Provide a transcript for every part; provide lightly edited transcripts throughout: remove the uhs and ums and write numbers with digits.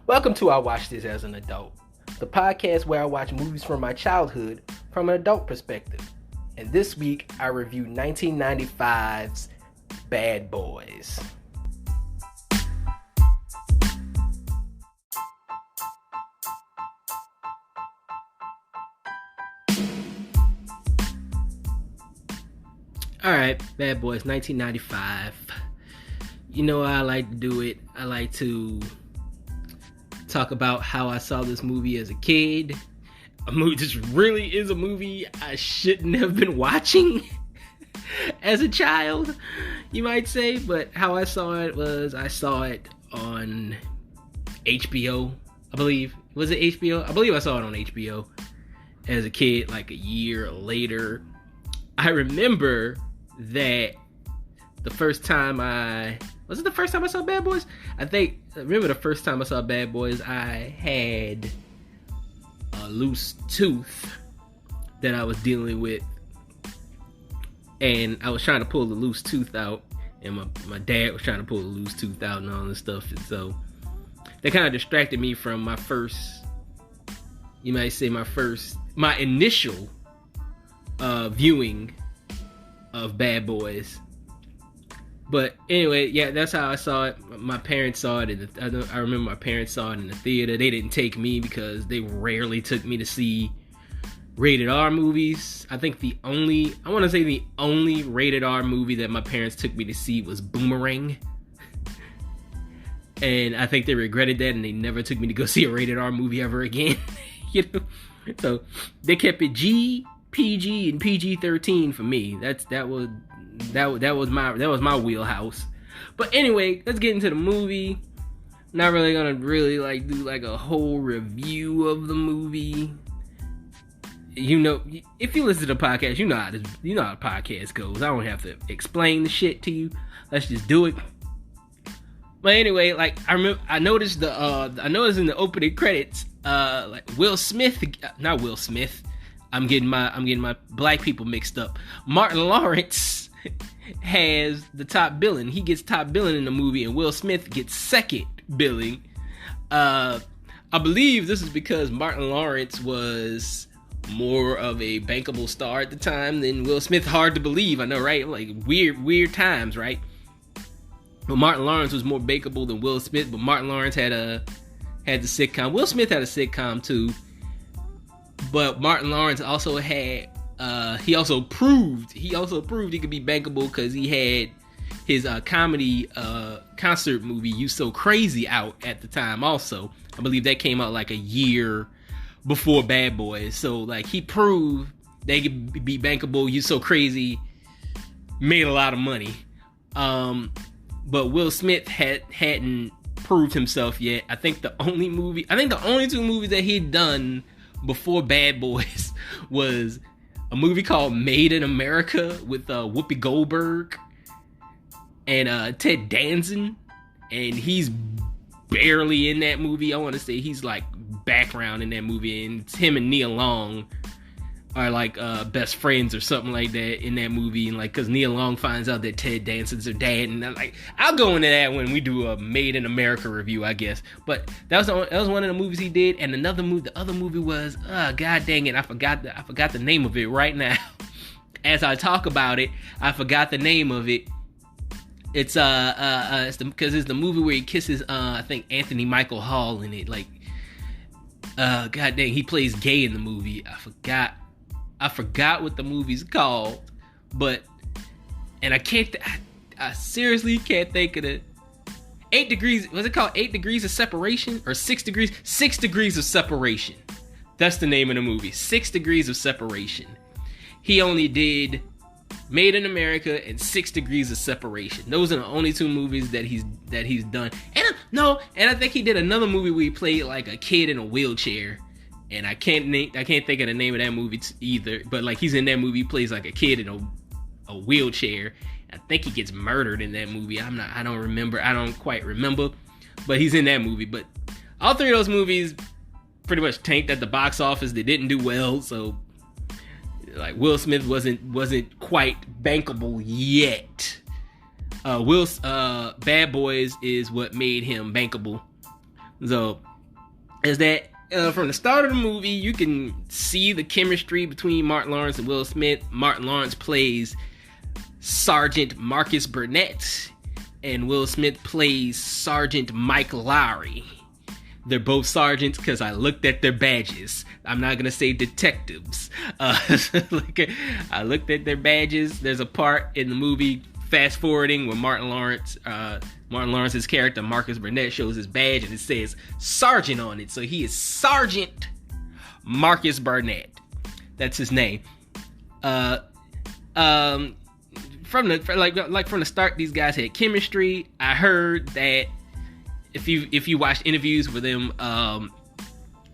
Welcome to I Watched This as an Adult, the podcast where I watch movies from my childhood from an adult perspective. And this week, I review 1995's Bad Boys. Alright, Bad Boys, 1995. You know how I like to do it. I like to talk about how I saw this movie as a kid. This really is a movie I shouldn't have been watching as a child, you might say. But how I saw it was, I saw it on HBO, I believe. Was it HBO? I believe I saw it on HBO as a kid, like a year later. I remember that the first time was it the first time I saw Bad Boys? I remember the first time I saw Bad Boys, I had a loose tooth that I was dealing with. And I was trying to pull the loose tooth out. And my dad was trying to pull the loose tooth out and all this stuff. And so that kind of distracted me from my initial viewing of Bad Boys. But anyway, yeah, that's how I saw it. My parents saw it. I remember my parents saw it in the theater. They didn't take me because they rarely took me to see rated R movies. I think the only rated R movie that my parents took me to see was Boomerang. And I think they regretted that, and they never took me to go see a rated R movie ever again. So they kept it G, PG, and PG-13 for me. That was my wheelhouse. But anyway, let's get into the movie. Not really gonna do a whole review of the movie. You know, if you listen to the podcast, you know how the podcast goes. I don't have to explain the shit to you. Let's just do it. But anyway, I noticed in the opening credits, Will Smith, not Will Smith. I'm getting my black people mixed up. Martin Lawrence has the top billing. He gets top billing in the movie, and Will Smith gets second billing. I believe this is because Martin Lawrence was more of a bankable star at the time than Will Smith. Hard to believe, I know, right? Like weird times, right? But Martin Lawrence was more bankable than Will Smith. But Martin Lawrence had the sitcom. Will Smith had a sitcom too. But Martin Lawrence also had he also proved he could be bankable because he had his comedy concert movie You So Crazy out at the time also. I believe that came out like a year before Bad Boys. So like he proved they could be bankable. You So Crazy made a lot of money. But Will Smith hadn't proved himself yet. I think the only two movies that he'd done before Bad Boys was a movie called Made in America with Whoopi Goldberg and Ted Danson, and he's barely in that movie. I want to say he's like background in that movie, and it's him and Nia Long are like best friends or something like that in that movie, and like because Nia Long finds out that Ted Danson's her dad, and I'll go into that when we do a Made in America review, I guess. But that was one of the movies he did, and the other movie was god dang it, I forgot the name of it right now. As I talk about it, I forgot the name of it. It's because it's the movie where he kisses I think Anthony Michael Hall in it. Like god dang, he plays gay in the movie. I forgot what the movie's called, and I seriously can't think of it. 8 Degrees, was it called 8 Degrees of Separation or 6 Degrees? 6 Degrees of Separation. That's the name of the movie, 6 Degrees of Separation. He only did Made in America and 6 Degrees of Separation. Those are the only two movies that he's done. And I think he did another movie where he played like a kid in a wheelchair. And I can't think of the name of that movie either. But like he's in that movie, he plays like a kid in a wheelchair. I think he gets murdered in that movie. I don't quite remember. But he's in that movie. But all three of those movies pretty much tanked at the box office. They didn't do well. So like Will Smith wasn't quite bankable yet. Bad Boys is what made him bankable. So is that from the start of the movie, you can see the chemistry between Martin Lawrence and Will Smith. Martin Lawrence plays Sergeant Marcus Burnett, and Will Smith plays Sergeant Mike Lowry. They're both sergeants because I looked at their badges. I'm not gonna say detectives. I looked at their badges. There's a part in the movie, fast forwarding, where Martin Lawrence's character Marcus Burnett shows his badge and it says Sergeant on it. So he is Sergeant Marcus Burnett. That's his name. From the start, these guys had chemistry. I heard that if you watched interviews with them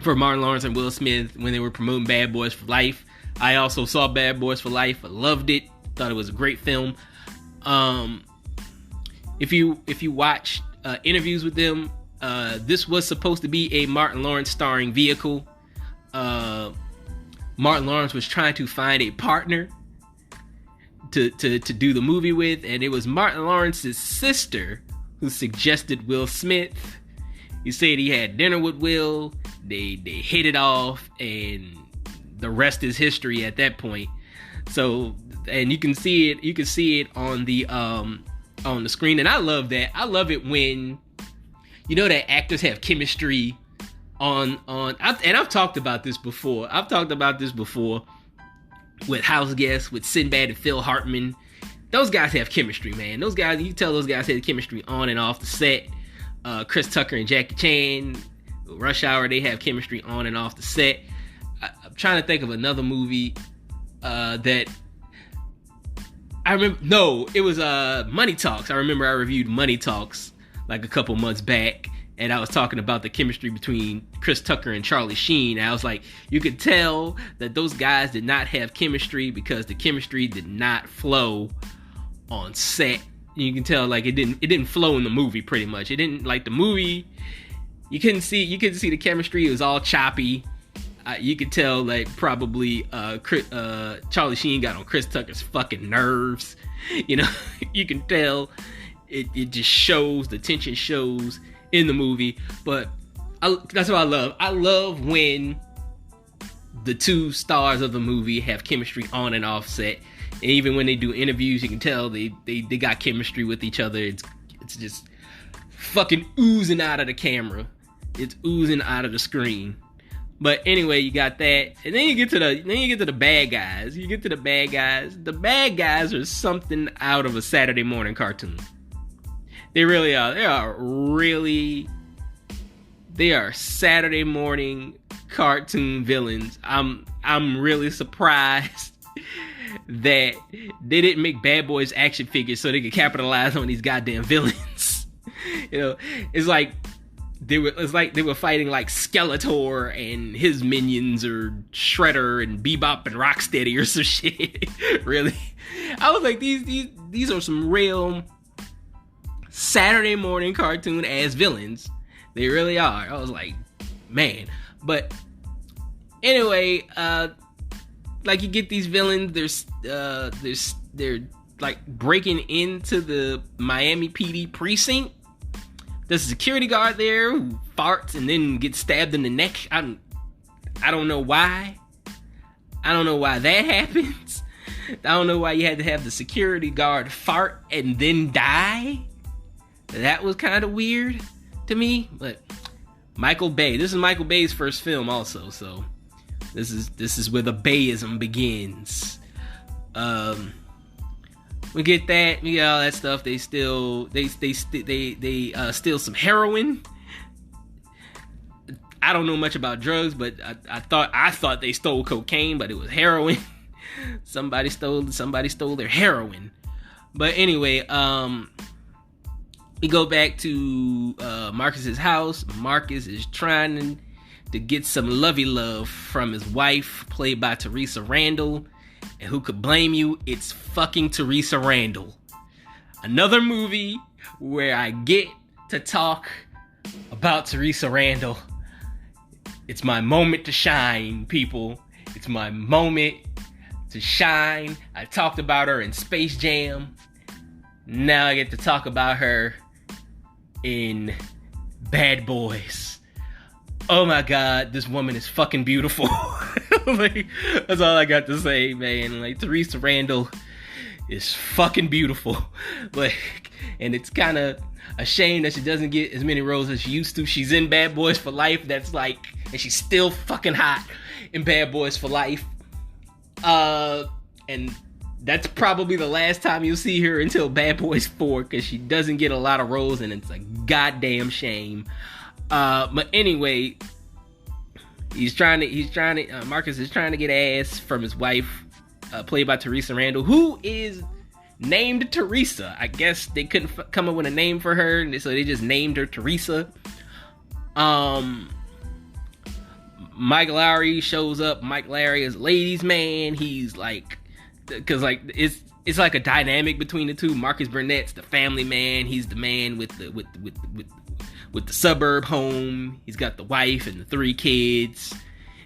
for Martin Lawrence and Will Smith when they were promoting Bad Boys for Life, I also saw Bad Boys for Life. I loved it. Thought it was a great film. If you watch interviews with them, this was supposed to be a Martin Lawrence starring vehicle. Martin Lawrence was trying to find a partner to do the movie with, and it was Martin Lawrence's sister who suggested Will Smith. He said he had dinner with Will, they hit it off, and the rest is history at that point. So, and you can see it on the screen, and I love that. I love it when, you know, that actors have chemistry and I've talked about this before. With House Guests, with Sinbad and Phil Hartman. Those guys have chemistry, man. Those guys, you tell those guys had chemistry on and off the set. Chris Tucker and Jackie Chan, Rush Hour, they have chemistry on and off the set. I'm trying to think of another movie that I remember. No, it was Money Talks. I remember I reviewed Money Talks like a couple months back, and I was talking about the chemistry between Chris Tucker and Charlie Sheen. And I was like, you could tell that those guys did not have chemistry because the chemistry did not flow on set. You can tell, like, it didn't flow in the movie. Pretty much, it didn't, like, the movie. You couldn't see the chemistry. It was all choppy. You could tell, like, probably Charlie Sheen got on Chris Tucker's fucking nerves. You know, you can tell it just shows, the tension shows in the movie. But that's what I love. I love when the two stars of the movie have chemistry on and off set. And even when they do interviews, you can tell they got chemistry with each other. It's just fucking oozing out of the camera. It's oozing out of the screen. But anyway, you got that, and then you get to the bad guys. The bad guys are something out of a Saturday morning cartoon. They really are. They are Saturday morning cartoon villains. I'm really surprised that they didn't make Bad Boys action figures so they could capitalize on these goddamn villains. You know, it's like they were fighting like Skeletor and his minions, or Shredder and Bebop and Rocksteady or some shit. Really, I was like, these are some real Saturday morning cartoon ass villains. They really are. I was like, man. But anyway, like, you get these villains. They're like breaking into the Miami PD precinct. There's a security guard there who farts and then gets stabbed in the neck. I don't know why. I don't know why that happens. I don't know why you had to have the security guard fart and then die. That was kind of weird to me. But Michael Bay. This is Michael Bay's first film also, so this is where the Bayism begins. We get that, we get all that stuff. They steal some heroin. I don't know much about drugs, but I thought they stole cocaine, but it was heroin. Somebody stole their heroin. But anyway, we go back to Marcus's house. Marcus is trying to get some lovey love from his wife, played by Theresa Randle. And who could blame you? It's fucking Theresa Randle. Another movie where I get to talk about Theresa Randle. It's my moment to shine, people. It's my moment to shine. I talked about her in Space Jam. Now I get to talk about her in Bad Boys. oh my god, this woman is fucking beautiful. Like, that's all I got to say, man. Like, Theresa Randle is fucking beautiful. Like, and it's kind of a shame that she doesn't get as many roles as she used to. She's in Bad Boys for Life. That's like, and she's still fucking hot in Bad Boys for Life. And that's probably the last time you'll see her until Bad Boys 4, because she doesn't get a lot of roles, and it's a goddamn shame. But anyway, Marcus is trying to get ass from his wife, played by Theresa Randle, who is named Theresa. I guess they couldn't come up with a name for her, so they just named her Theresa. Mike Lowry shows up. Mike Lowry is ladies' man. He's like, because like it's like a dynamic between the two. Marcus Burnett's the family man. He's the man with the suburb home. He's got the wife and the 3 kids.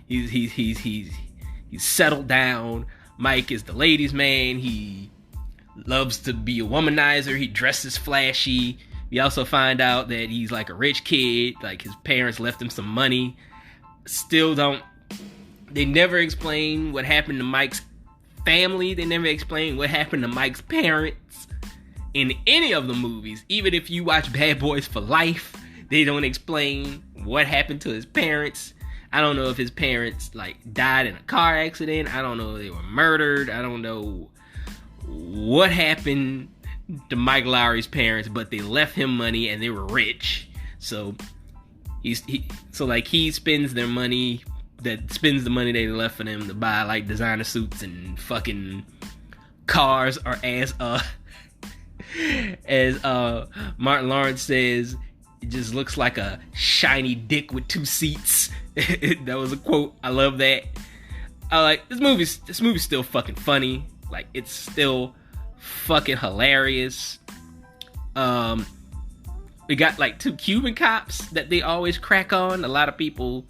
He's settled down. Mike is the ladies' man. He loves to be a womanizer. He dresses flashy. We also find out that he's like a rich kid. Like, his parents left him some money. They never explain what happened to Mike's family. They never explain what happened to Mike's parents in any of the movies. Even if you watch Bad Boys for Life, they don't explain what happened to his parents. I don't know if his parents like died in a car accident. I don't know if they were murdered. I don't know what happened to Mike Lowry's parents, but they left him money and they were rich. So he spends the money they left for them to buy like designer suits and fucking cars, or as Martin Lawrence says, it just looks like a shiny dick with 2 seats. That was a quote. I love that. I like this movie's still fucking funny. Like, it's still fucking hilarious. We got like 2 Cuban cops that they always crack on. A lot of people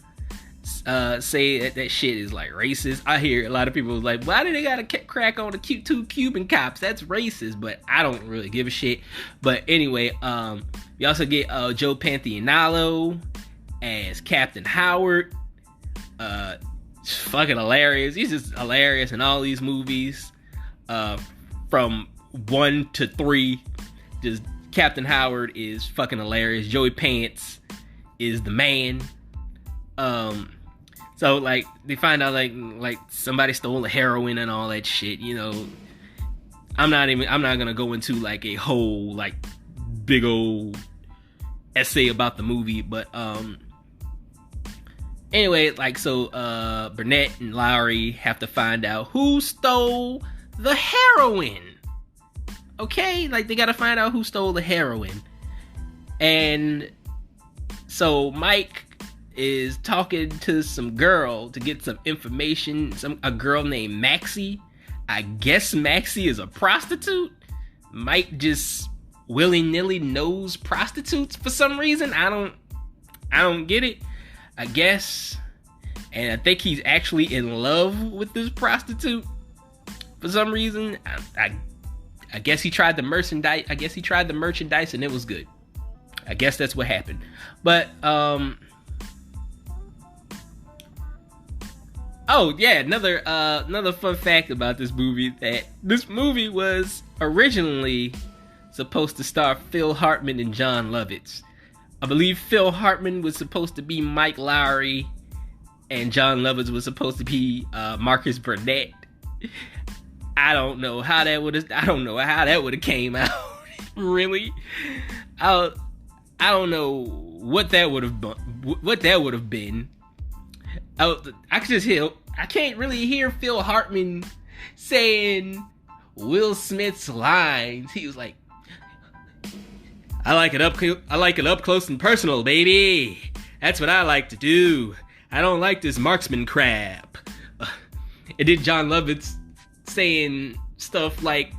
say that shit is like racist. I hear a lot of people like, why do they gotta crack on the 2 Cuban cops? That's racist. But I don't really give a shit. But anyway, we also get Joe Pantoliano as Captain Howard. It's fucking hilarious. He's just hilarious in all these movies. From 1 to 3, just Captain Howard is fucking hilarious. Joey Pants is the man. So like, they find out like somebody stole the heroin and all that shit, you know. I'm not gonna go into like a whole like big old essay about the movie, but anyway, like, so Burnett and Lowry have to find out who stole the heroin. Okay, like, they gotta find out who stole the heroin. And so Mike is talking to some girl to get some information. A girl named Maxie. I guess Maxie is a prostitute. Mike just willy-nilly knows prostitutes for some reason. I don't get it. I guess. And I think he's actually in love with this prostitute for some reason. I guess he tried the merchandise. I guess he tried the merchandise and it was good. I guess that's what happened. But oh yeah, another fun fact about this movie, that this movie was originally supposed to star Phil Hartman and John Lovitz. I believe Phil Hartman was supposed to be Mike Lowry, and John Lovitz was supposed to be Marcus Burnett. I don't know how that would have came out. Really, I don't know what that would have been. I can't really hear Phil Hartman saying Will Smith's lines. He was like, I like it up close and personal, baby. That's what I like to do. I don't like this marksman crap. And then John Lovitz saying stuff like,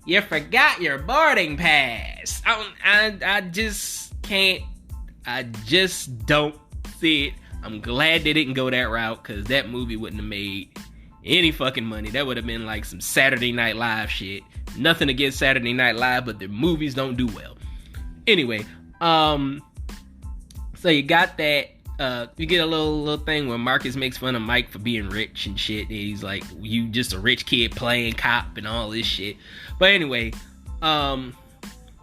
you forgot your boarding pass. I just can't. I just don't see it. I'm glad they didn't go that route, because that movie wouldn't have made any fucking money. That would have been like some Saturday Night Live shit. Nothing against Saturday Night Live, but their movies don't do well. Anyway, so you got that. you get a little thing where Marcus makes fun of Mike for being rich and shit. And he's like, you just a rich kid playing cop and all this shit. But anyway, move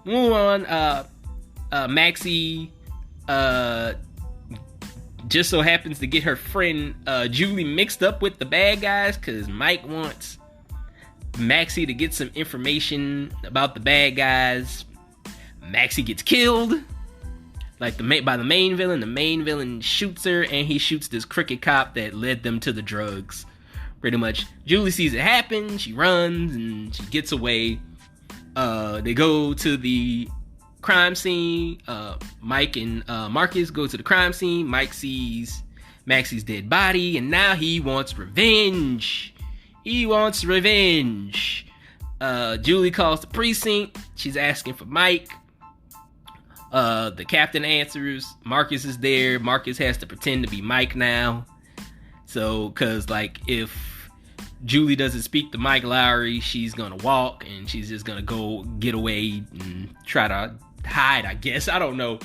on. Maxie, just so happens to get her friend, Julie mixed up with the bad guys, cause Mike wants Maxie to get some information about the bad guys. Maxie gets killed, like by the main villain. The main villain shoots her, and he shoots this crooked cop that led them to the drugs. Pretty much, Julie sees it happen. She runs and she gets away. They go to the crime scene. Mike and Marcus go to the crime scene. Mike sees Maxie's dead body, and now he wants revenge. Julie calls the precinct. She's asking for Mike. The captain answers. Marcus is there. Marcus has to pretend to be Mike now. So, cause like if Julie doesn't speak to Mike Lowry, she's gonna walk and she's just gonna go get away and try to hide, I guess. I don't know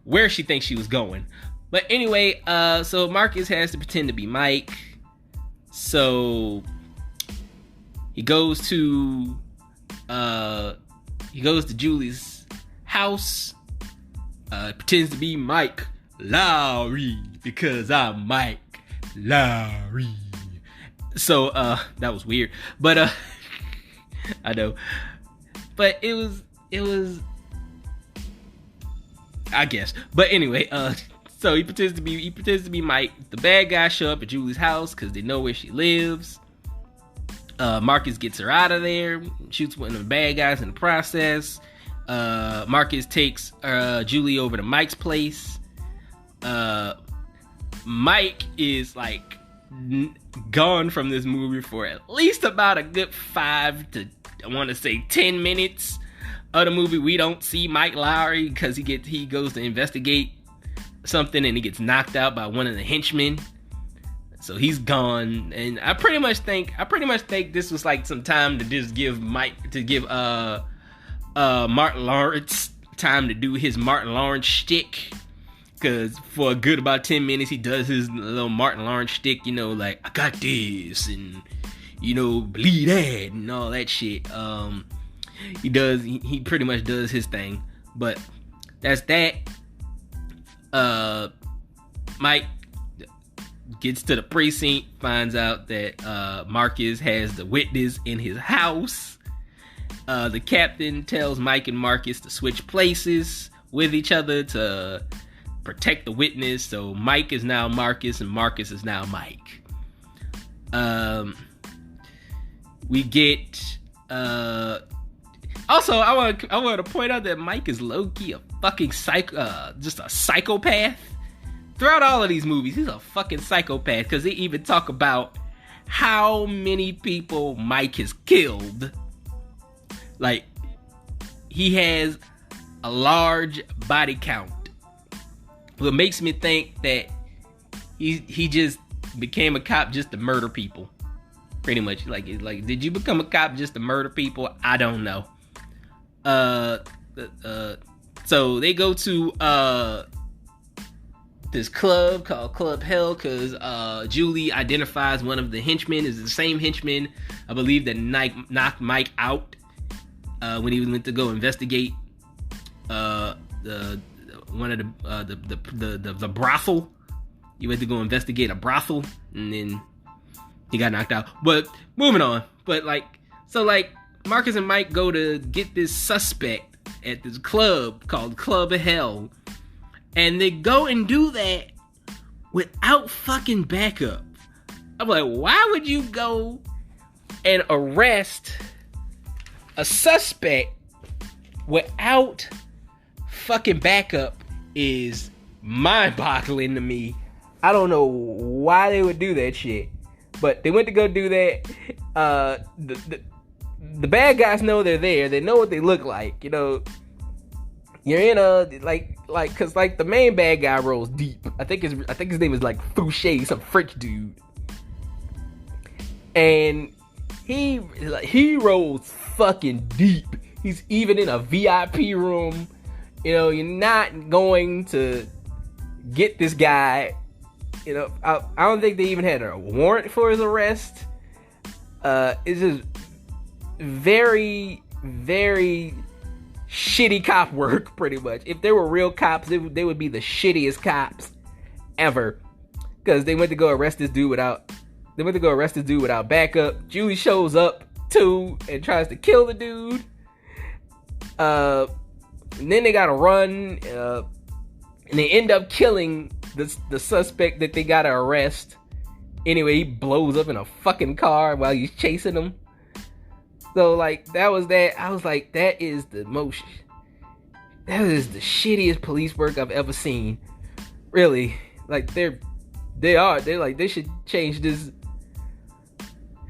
where she thinks she was going. But anyway, so Marcus has to pretend to be Mike. So he goes to Julie's house. Pretends to be Mike Lowry because I'm Mike Lowry. So that was weird, but I know, but it was I guess. But anyway, so he pretends to be Mike. The bad guys show up at Julie's house because they know where she lives. Marcus gets her out of there, shoots one of the bad guys in the process. Marcus takes Julie over to Mike's place. Mike is like gone from this movie for at least about a good 5 to, I want to say, 10 minutes of the movie. We don't see Mike Lowry because he goes to investigate something and he gets knocked out by one of the henchmen. So he's gone, and I pretty much think this was like some time to just give Martin Lawrence time to do his Martin Lawrence shtick. Because for a good about 10 minutes, he does his little Martin Lawrence shtick, like, I got this, and, believe that, and all that shit. He pretty much does his thing. But that's that. Mike gets to the precinct, finds out that Marcus has the witness in his house. The captain tells Mike and Marcus to switch places with each other to protect the witness. So Mike is now Marcus and Marcus is now Mike. We get also I want to point out that Mike is low-key a fucking just a psychopath. Throughout all of these movies, he's a fucking psychopath, because they even talk about how many people Mike has killed. Like, he has a large body count. What makes me think that he just became a cop just to murder people. Pretty much. Like, did you become a cop just to murder people? I don't know. So they go to this club called Club Hell, because Julie identifies one of the henchmen as the same henchman, I believe, that knocked Mike out when he went to go investigate the brothel. He went to go investigate a brothel, and then he got knocked out. But moving on. But Marcus and Mike go to get this suspect at this club called Club Hell, and they go and do that without fucking backup. I'm like, why would you go and arrest a suspect without fucking backup? Is mind-boggling to me. I don't know why they would do that shit, but they went to go do that. The bad guys know they're there. They know what they look like. You're in a cause the main bad guy rolls deep. I think his name is Fouché, some French dude, and he rolls fucking deep. He's even in a VIP room. You're not going to get this guy. You know, I don't think they even had a warrant for his arrest. It's just very, very shitty cop work, pretty much. If there were real cops, they would be the shittiest cops ever. Because they went to go arrest this dude without backup. Julie shows up too and tries to kill the dude. And then they gotta run. And they end up killing the suspect that they gotta arrest. Anyway, he blows up in a fucking car while he's chasing them. So, like, that was that. I was like, that is the shittiest police work I've ever seen. Really. Like, they're like, they should change this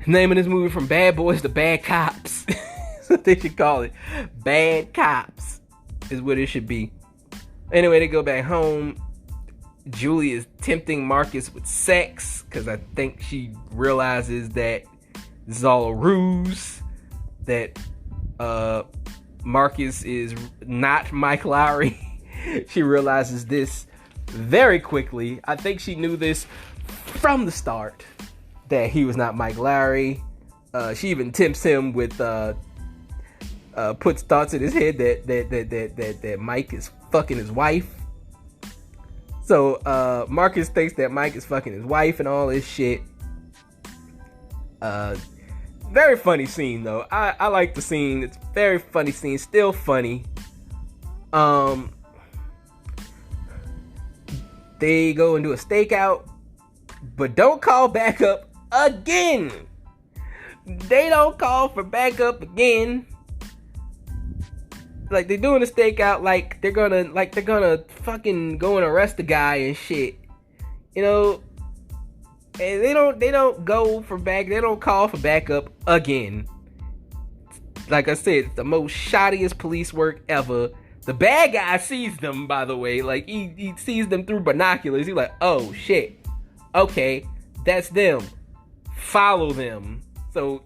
name of this movie from Bad Boys to Bad Cops. That's what they should call it. Bad Cops is what it should be. Anyway, they go back home. Julie is tempting Marcus with sex because I think she realizes that this is all a ruse. That Marcus is not Mike Lowry. She realizes this very quickly. I think she knew this from the start that he was not Mike Lowry. She even tempts him with puts thoughts in his head that Mike is fucking his wife. So Marcus thinks that Mike is fucking his wife and all this shit. Very funny scene though. I like the scene. It's a very funny scene. Still funny. They go and do a stakeout, but don't call backup again. They don't call for backup again. Like, they're doing a stakeout like they're gonna fucking go and arrest the guy and shit. You know, and they don't go for they don't call for backup again. Like I said, it's the most shoddiest police work ever. The bad guy sees them, by the way. Like, he sees them through binoculars. He's like, oh shit, okay, that's them. Follow them. So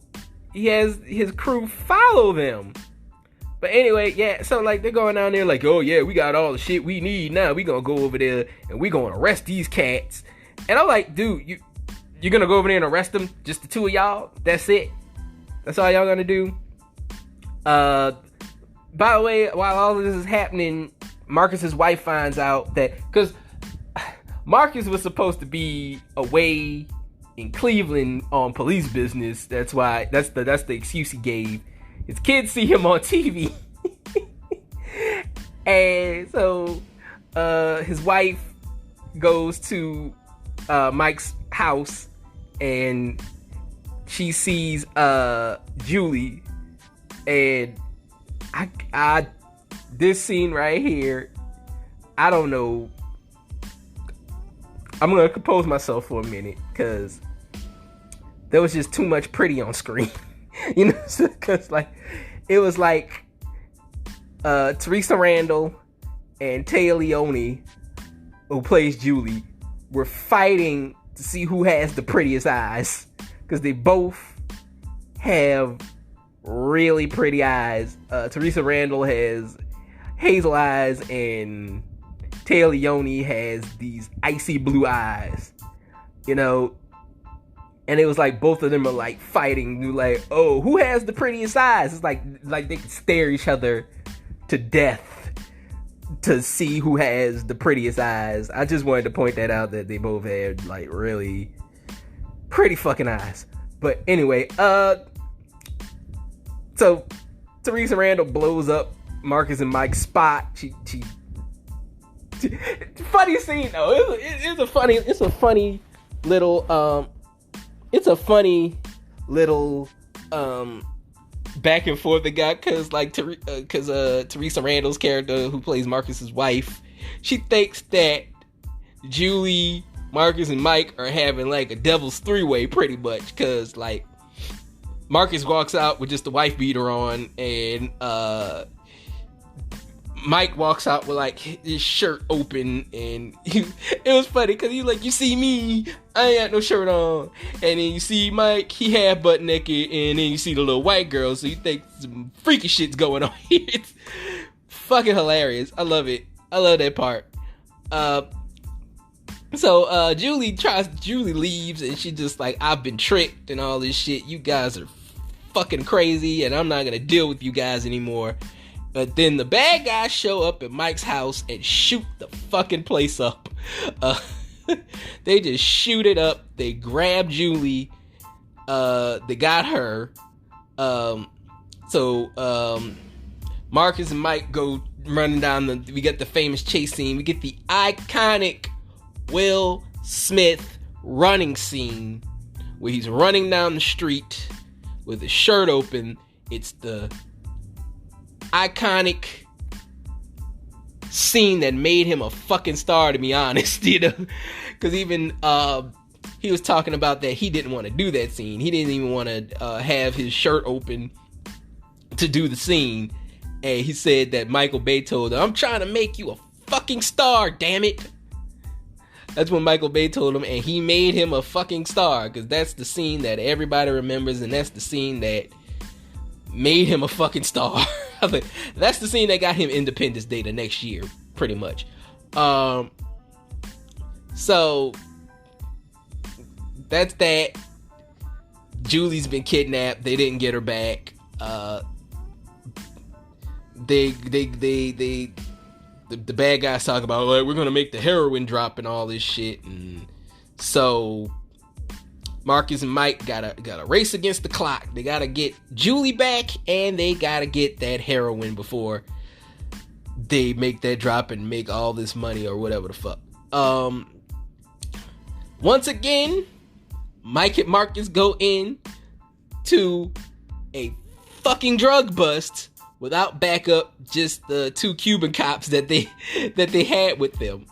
he has his crew follow them. But anyway, yeah, so like they're going down there like, oh yeah, we got all the shit we need now. We gonna go over there and we gonna arrest these cats. And I'm like, dude, you're gonna go over there and arrest them? Just the two of y'all? That's it? That's all y'all gonna do? By the way, while all of this is happening, Marcus's wife finds out that, because Marcus was supposed to be away in Cleveland on police business. That's why, that's the excuse he gave. His kids see him on TV. And so his wife goes to Mike's house and she sees Julie, and I this scene right here, I don't know. I'm gonna compose myself for a minute because there was just too much pretty on screen. You know, because like it was like Theresa Randle and Leoni, who plays Julie, were fighting to see who has the prettiest eyes, because they both have really pretty eyes. Theresa Randle has hazel eyes and Leoni has these icy blue eyes, you know. And it was like both of them are like fighting. You're like, oh, who has the prettiest eyes? It's like they could stare each other to death to see who has the prettiest eyes. I just wanted to point that out, that they both had like really pretty fucking eyes. But anyway, so Theresa Randle blows up Marcus and Mike's spot. She funny scene though. It's a funny little back and forth they got, because Theresa Randle's character, who plays Marcus's wife, she thinks that Julie, Marcus, and Mike are having like a devil's three-way pretty much, because like Marcus walks out with just the wife beater on, and Mike walks out with like his shirt open, and it was funny because he's like, you see me, I ain't got no shirt on, and then you see Mike, he half butt naked, and then you see the little white girl, so you think some freaky shit's going on here. It's fucking hilarious. I love it. I love that part. So Julie leaves, and she just like, I've been tricked and all this shit. You guys are fucking crazy, and I'm not gonna deal with you guys anymore. But then the bad guys show up at Mike's house and shoot the fucking place up. They just shoot it up. They grab Julie. They got her. So Marcus and Mike go running down we get the famous chase scene. We get the iconic Will Smith running scene where he's running down the street with his shirt open. It's the iconic scene that made him a fucking star, to be honest, you know, because even he was talking about that he didn't want to do that scene. He didn't even want to have his shirt open to do the scene, and he said that Michael Bay told him, I'm trying to make you a fucking star, damn it. That's what Michael Bay told him, and he made him a fucking star, because that's the scene that everybody remembers, and that's the scene that made him a fucking star. That's the scene that got him Independence Day the next year, pretty much. So that's that. Julie's been kidnapped. They didn't get her back. The bad guys talk about, like, we're gonna make the heroin drop and all this shit, and so Marcus and Mike gotta race against the clock. They gotta get Julie back, and they gotta get that heroin before they make that drop and make all this money or whatever the fuck. Once again, Mike and Marcus go in to a fucking drug bust without backup, just the two Cuban cops that they had with them.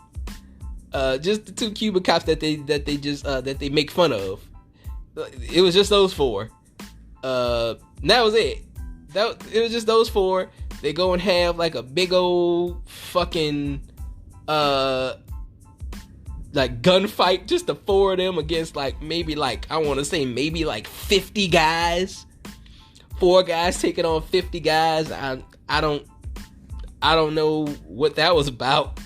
Just the two Cuban cops that they make fun of. It was just those four. That was it. It was just those four. They go and have like a big old fucking like gunfight, just the four of them against maybe 50 guys. 4 guys taking on 50 guys. I don't know what that was about.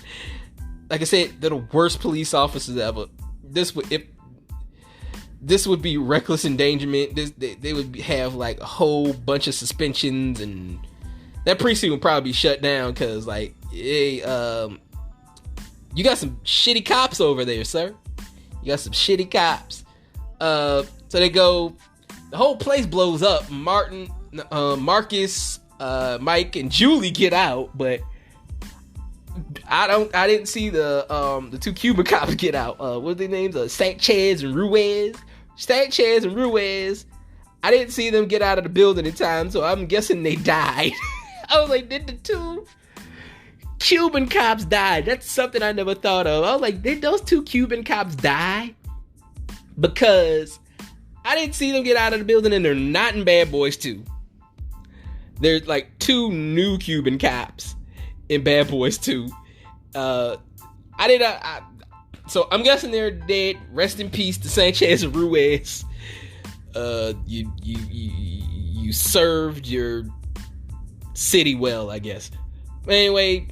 Like I said, they're the worst police officers ever. This would be reckless endangerment. They would have like a whole bunch of suspensions, and that precinct would probably be shut down because hey, you got some shitty cops over there, sir. You got some shitty cops. So they go. The whole place blows up. Marcus, Mike, and Julie get out, but I didn't see the 2 Cuban cops get out. What are their names? Sanchez and Ruiz. Sanchez and Ruiz. I didn't see them get out of the building in time, so I'm guessing they died. I was like, did the 2 Cuban cops die? That's something I never thought of. I was like, did those 2 Cuban cops die? Because I didn't see them get out of the building, and they're not in Bad Boys 2. There's like 2 new Cuban cops in Bad Boys 2. So I'm guessing they're dead. Rest in peace to Sanchez and Ruiz. You served your city well, I guess. But anyway,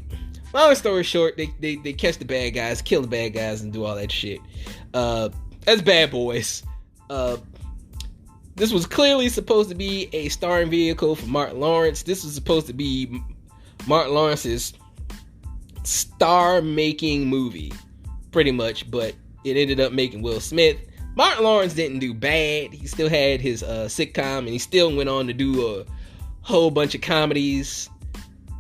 long story short, they catch the bad guys, kill the bad guys, and do all that shit. That's Bad Boys. This was clearly supposed to be a starring vehicle for Martin Lawrence. This was supposed to be Martin Lawrence's star-making movie, pretty much, but it ended up making Will Smith. Martin Lawrence didn't do bad. He still had his sitcom, and he still went on to do a whole bunch of comedies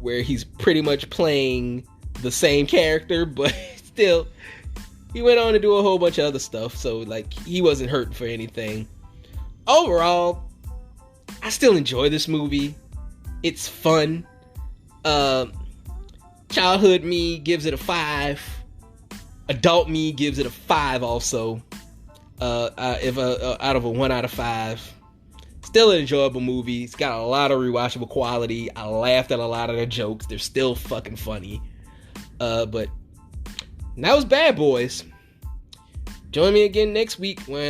where he's pretty much playing the same character, but still, he went on to do a whole bunch of other stuff, so he wasn't hurting for anything. Overall, I still enjoy this movie. It's fun. Childhood me gives it a 5. Adult me gives it a 5 also. Out of a 1 out of 5. Still an enjoyable movie. It's got a lot of rewatchable quality. I laughed at a lot of the jokes. They're still fucking funny. But that was Bad Boys. Join me again next week when